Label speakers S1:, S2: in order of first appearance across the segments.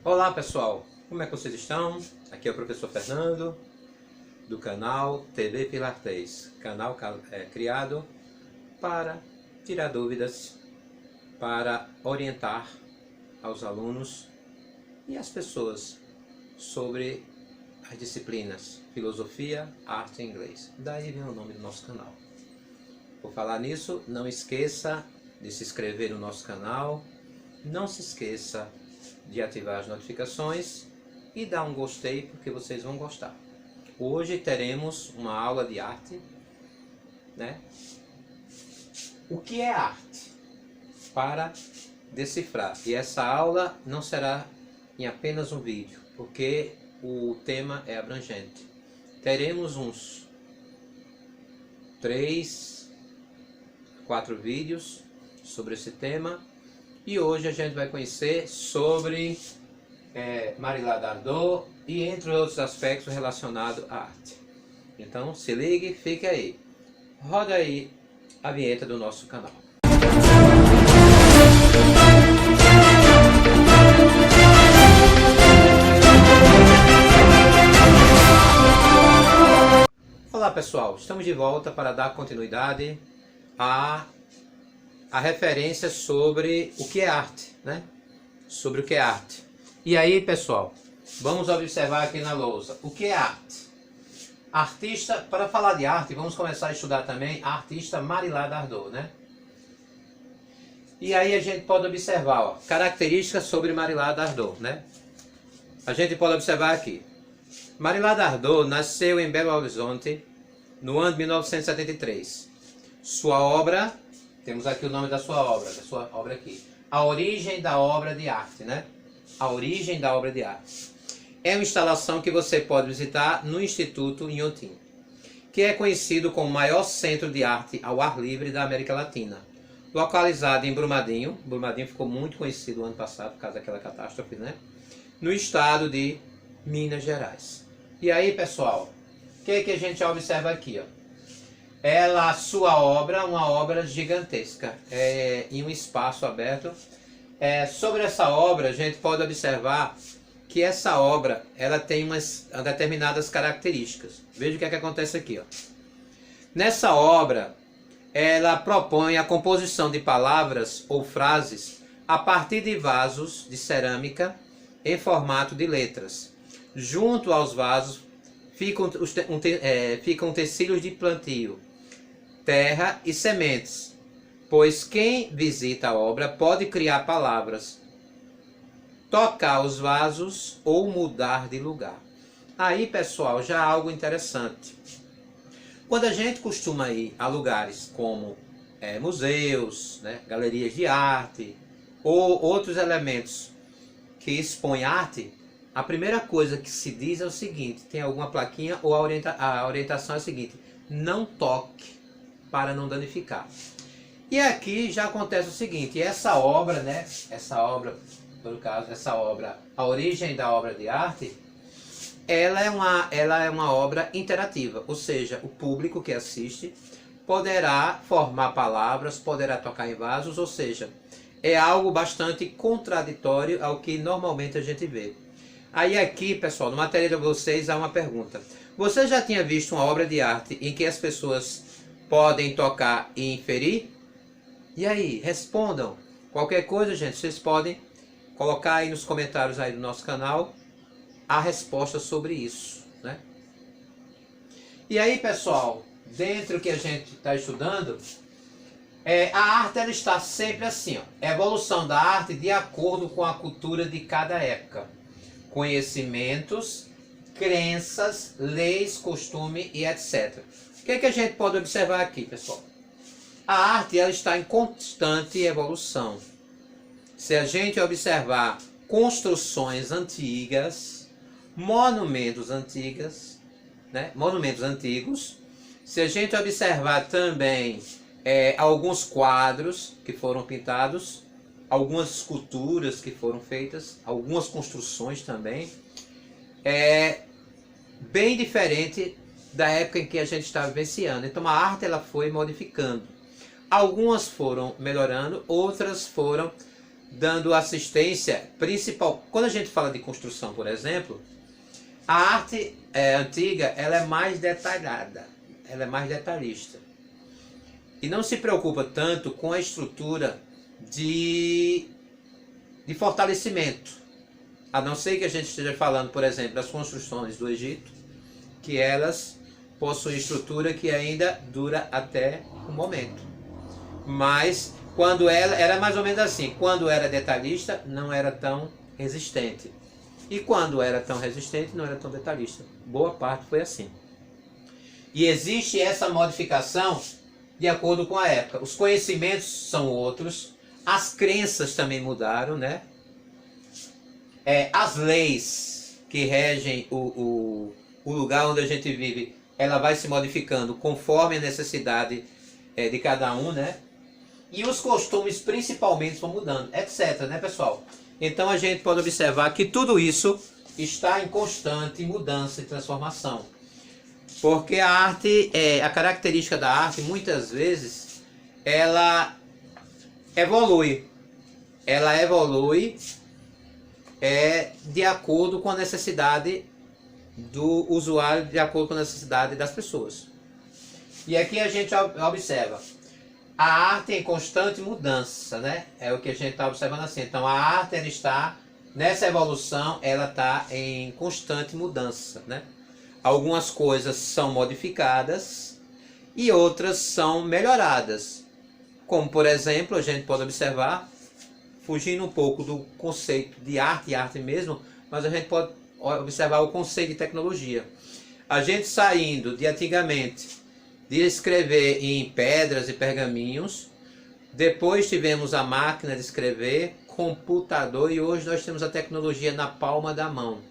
S1: Olá pessoal, como é que vocês estão? Aqui é o professor Fernando do canal TV Pilates, canal criado para tirar dúvidas, para orientar aos alunos e as pessoas sobre as disciplinas filosofia, arte e inglês. Daí vem o nome do nosso canal. Por falar nisso, não esqueça de se inscrever no nosso canal, não se esqueça de ativar as notificações e dar um gostei, porque vocês vão gostar. Hoje teremos uma aula de arte, né? O que é arte? Para decifrar. E essa aula não será em apenas um vídeo, porque o tema é abrangente. Teremos uns 3, 4 vídeos sobre esse tema. E hoje a gente vai conhecer sobre Marilá Dardot e entre outros aspectos relacionados à arte. Então se ligue, fique aí. Roda aí a vinheta do nosso canal. Olá pessoal, estamos de volta para dar continuidade a referência sobre o que é arte, né? Sobre o que é arte. E aí, pessoal, vamos observar aqui na lousa. O que é arte? Artista, para falar de arte, vamos começar a estudar também a artista Marilá Dardot, né? E aí a gente pode observar, ó, características sobre Marilá Dardot, né? A gente pode observar aqui. Marilá Dardot nasceu em Belo Horizonte no ano de 1973. Sua obra... Temos aqui o nome da sua obra aqui. A origem da obra de arte, né? A origem da obra de arte. É uma instalação que você pode visitar no Instituto Inhotim, que é conhecido como o maior centro de arte ao ar livre da América Latina. Localizado em Brumadinho. Brumadinho ficou muito conhecido no ano passado por causa daquela catástrofe, né? No estado de Minas Gerais. E aí, pessoal, o que a gente observa aqui, ó? Sua obra, uma obra gigantesca, em um espaço aberto. Sobre essa obra, a gente pode observar que essa obra ela tem umas determinadas características. Veja o que acontece aqui. Ó. Nessa obra, ela propõe a composição de palavras ou frases a partir de vasos de cerâmica em formato de letras. Junto aos vasos ficam utensílios de plantio, terra e sementes, pois quem visita a obra pode criar palavras, tocar os vasos ou mudar de lugar. Aí, pessoal, já há algo interessante. Quando a gente costuma ir a lugares como museus, né, galerias de arte ou outros elementos que expõem arte, a primeira coisa que se diz é o seguinte, tem alguma plaquinha ou a orientação é a seguinte: não toque para não danificar. E aqui já acontece o seguinte, essa obra, né, a origem da obra de arte, ela é uma obra interativa, ou seja, o público que assiste poderá formar palavras, poderá tocar em vasos, ou seja, é algo bastante contraditório ao que normalmente a gente vê. Aí aqui, pessoal, no material de vocês há uma pergunta. Você já tinha visto uma obra de arte em que as pessoas podem tocar e inferir? E aí, respondam. Qualquer coisa, gente, vocês podem colocar aí nos comentários aí do nosso canal a resposta sobre isso, né? E aí, pessoal, dentro do que a gente está estudando, a arte ela está sempre assim, ó, evolução da arte de acordo com a cultura de cada época. Conhecimentos, crenças, leis, costume e etc. O que a gente pode observar aqui, pessoal? A arte ela está em constante evolução. Se a gente observar construções antigas, monumentos antigos, se a gente observar também alguns quadros que foram pintados, algumas esculturas que foram feitas, algumas construções também, bem diferente da época em que a gente estava vivenciando. Então a arte ela foi modificando. Algumas foram melhorando, outras foram dando assistência principal. Quando a gente fala de construção, por exemplo, a arte antiga, ela é mais detalhada, ela é mais detalhista. E não se preocupa tanto com a estrutura de fortalecimento. A não ser que a gente esteja falando, por exemplo, das construções do Egito, que elas possuem estrutura que ainda dura até o momento. Mas quando ela era mais ou menos assim, quando era detalhista, não era tão resistente. E quando era tão resistente, não era tão detalhista. Boa parte foi assim. E existe essa modificação de acordo com a época. Os conhecimentos são outros, as crenças também mudaram, né? As leis que regem o lugar onde a gente vive, ela vai se modificando conforme a necessidade de cada um, né? E os costumes principalmente vão mudando, etc, né, pessoal? Então a gente pode observar que tudo isso está em constante mudança e transformação. Porque a arte, a característica da arte, muitas vezes, ela evolui. Ela evolui de acordo com a necessidade do usuário, de acordo com a necessidade das pessoas. E aqui a gente observa a arte em constante mudança, né? É o que a gente está observando assim. Então a arte, ela está nessa evolução, ela está em constante mudança, né? Algumas coisas são modificadas e outras são melhoradas. Como, por exemplo, a gente pode observar, fugindo um pouco do conceito de arte e arte mesmo, mas a gente pode observar o conceito de tecnologia. A gente saindo de antigamente de escrever em pedras e pergaminhos, depois tivemos a máquina de escrever, computador, e hoje nós temos a tecnologia na palma da mão,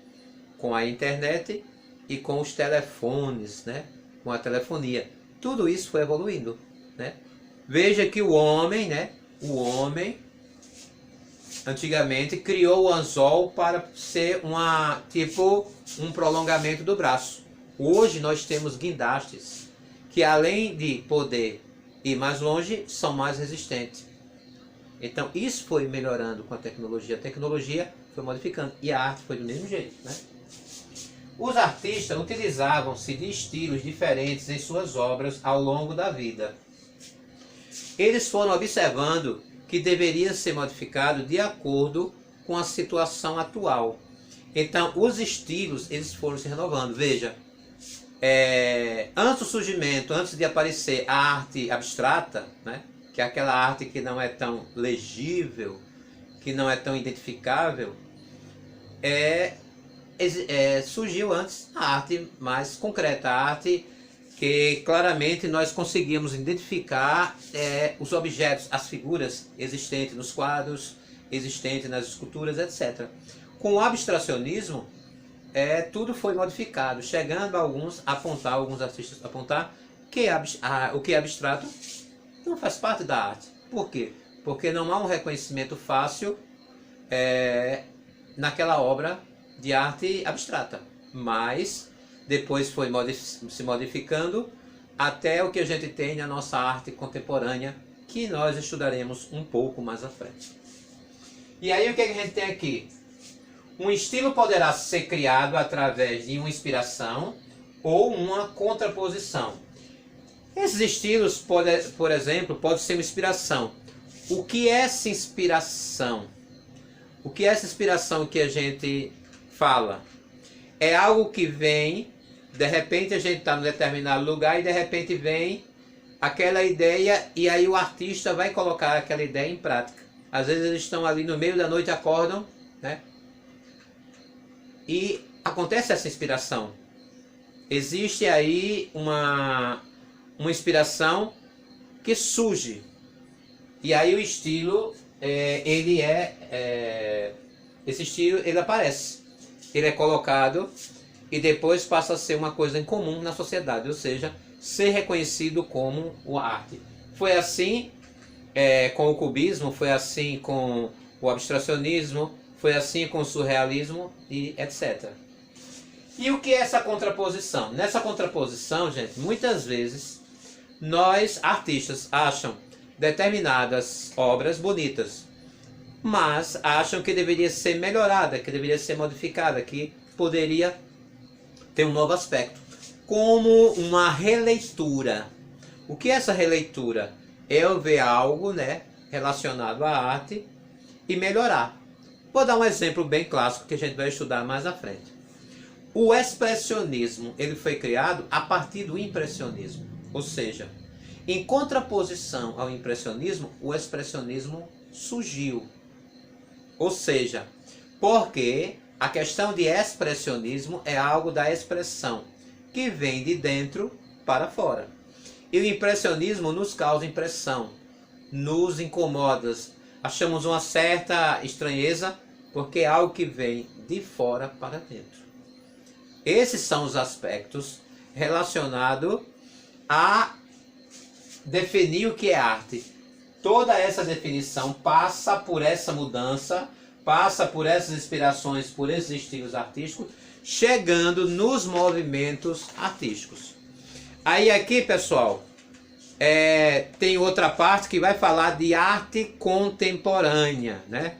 S1: com a internet e com os telefones, né? Com a telefonia. Tudo isso foi evoluindo, né? Veja que o homem, né? O homem antigamente criou o anzol para ser um prolongamento do braço. Hoje nós temos guindastes que, além de poder ir mais longe, são mais resistentes. Então isso foi melhorando com a tecnologia foi modificando, e a arte foi do mesmo jeito, né? Os artistas utilizavam-se de estilos diferentes em suas obras ao longo da vida. Eles foram observando que deveria ser modificado de acordo com a situação atual. Então os estilos, eles foram se renovando. Veja, antes do surgimento, antes de aparecer a arte abstrata, né, que é aquela arte que não é tão legível, que não é tão identificável, surgiu antes a arte mais concreta, a arte que claramente nós conseguimos identificar os objetos, as figuras existentes nos quadros, existentes nas esculturas, etc. Com o abstracionismo, tudo foi modificado, chegando a alguns artistas apontar que o que é abstrato não faz parte da arte. Por quê? Porque não há um reconhecimento fácil naquela obra de arte abstrata, mas depois foi se modificando até o que a gente tem na nossa arte contemporânea, que nós estudaremos um pouco mais à frente. E aí o que a gente tem aqui? Um estilo poderá ser criado através de uma inspiração ou uma contraposição. Esses estilos, por exemplo, podem ser uma inspiração. O que é essa inspiração? O que é essa inspiração que a gente fala? É algo que vem, de repente a gente está em um determinado lugar e de repente vem aquela ideia e aí o artista vai colocar aquela ideia em prática. Às vezes eles estão ali no meio da noite, acordam, né? E acontece essa inspiração. Existe aí uma inspiração que surge. E aí o estilo, esse estilo, ele aparece. Ele é colocado e depois passa a ser uma coisa em comum na sociedade, ou seja, ser reconhecido como uma arte. Foi assim com o cubismo, foi assim com o abstracionismo, foi assim com o surrealismo e etc. E o que é essa contraposição? Nessa contraposição, gente, muitas vezes nós, artistas, acham determinadas obras bonitas. mas acham que deveria ser melhorada, que deveria ser modificada, que poderia ter um novo aspecto, como uma releitura. O que é essa releitura? É eu ver algo, né, relacionado à arte e melhorar. Vou dar um exemplo bem clássico que a gente vai estudar mais à frente. O expressionismo, ele foi criado a partir do impressionismo, ou seja, em contraposição ao impressionismo, o expressionismo surgiu. Ou seja, porque a questão de expressionismo é algo da expressão, que vem de dentro para fora. E o impressionismo nos causa impressão, nos incomoda, achamos uma certa estranheza, porque é algo que vem de fora para dentro. Esses são os aspectos relacionados a definir o que é arte. Toda essa definição passa por essa mudança, passa por essas inspirações, por esses estilos artísticos, chegando nos movimentos artísticos. Aí aqui, pessoal, tem outra parte que vai falar de arte contemporânea, né?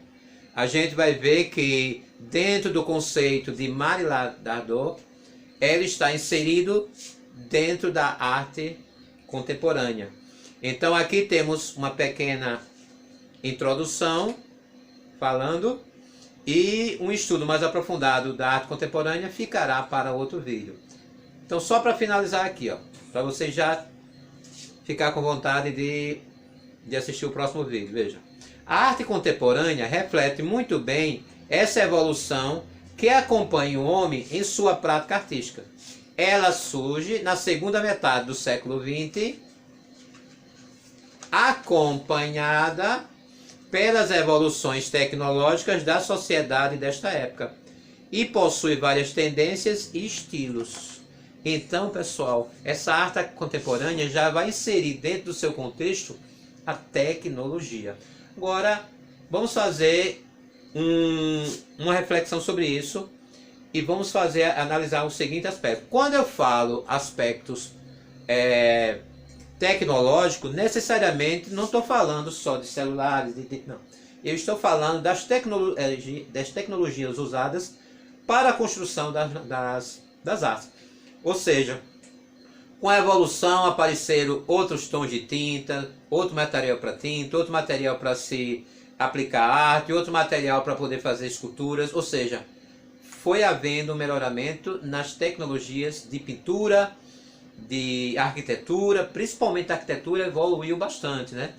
S1: A gente vai ver que dentro do conceito de Marie Dardot, ela está inserido dentro da arte contemporânea. Então aqui temos uma pequena introdução falando, e um estudo mais aprofundado da arte contemporânea ficará para outro vídeo. Então só para finalizar aqui, ó, para você já ficar com vontade de assistir o próximo vídeo, veja. A arte contemporânea reflete muito bem essa evolução que acompanha o homem em sua prática artística. Ela surge na segunda metade do século XX, acompanhada pelas evoluções tecnológicas da sociedade desta época, e possui várias tendências e estilos. Então, pessoal, essa arte contemporânea já vai inserir dentro do seu contexto a tecnologia. Agora, vamos fazer uma reflexão sobre isso e vamos analisar o seguinte aspecto. Quando eu falo aspectos tecnológicos, necessariamente não estou falando só de celulares, não. Eu estou falando das tecnologias usadas para a construção das artes. Ou seja, com a evolução apareceram outros tons de tinta, outro material para tinta, outro material para se aplicar arte, outro material para poder fazer esculturas. Ou seja, foi havendo um melhoramento nas tecnologias de pintura, de arquitetura, principalmente a arquitetura evoluiu bastante, né?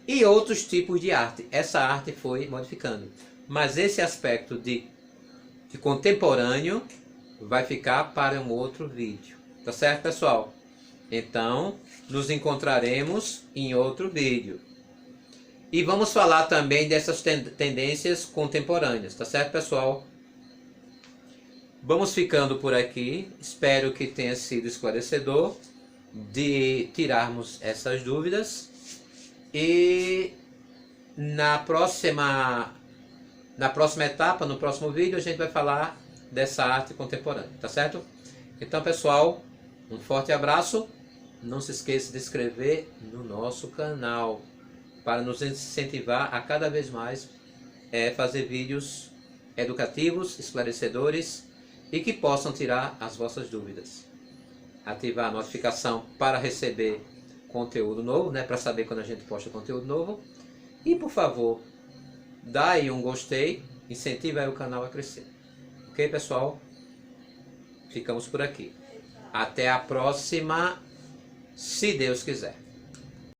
S1: E outros tipos de arte. Essa arte foi modificando. Mas esse aspecto de contemporâneo vai ficar para um outro vídeo. Tá certo, pessoal? Então, nos encontraremos em outro vídeo. E vamos falar também dessas tendências contemporâneas. Tá certo, pessoal? Vamos ficando por aqui. Espero que tenha sido esclarecedor de tirarmos essas dúvidas. E na próxima etapa, no próximo vídeo, a gente vai falar dessa arte contemporânea, tá certo? Então, pessoal, um forte abraço. Não se esqueça de se inscrever no nosso canal para nos incentivar a cada vez mais fazer vídeos educativos, esclarecedores e que possam tirar as vossas dúvidas. Ativar a notificação para receber conteúdo novo, né, para saber quando a gente posta conteúdo novo. E, por favor, dá aí um gostei, incentiva aí o canal a crescer. Ok, pessoal? Ficamos por aqui. Até a próxima, se Deus quiser.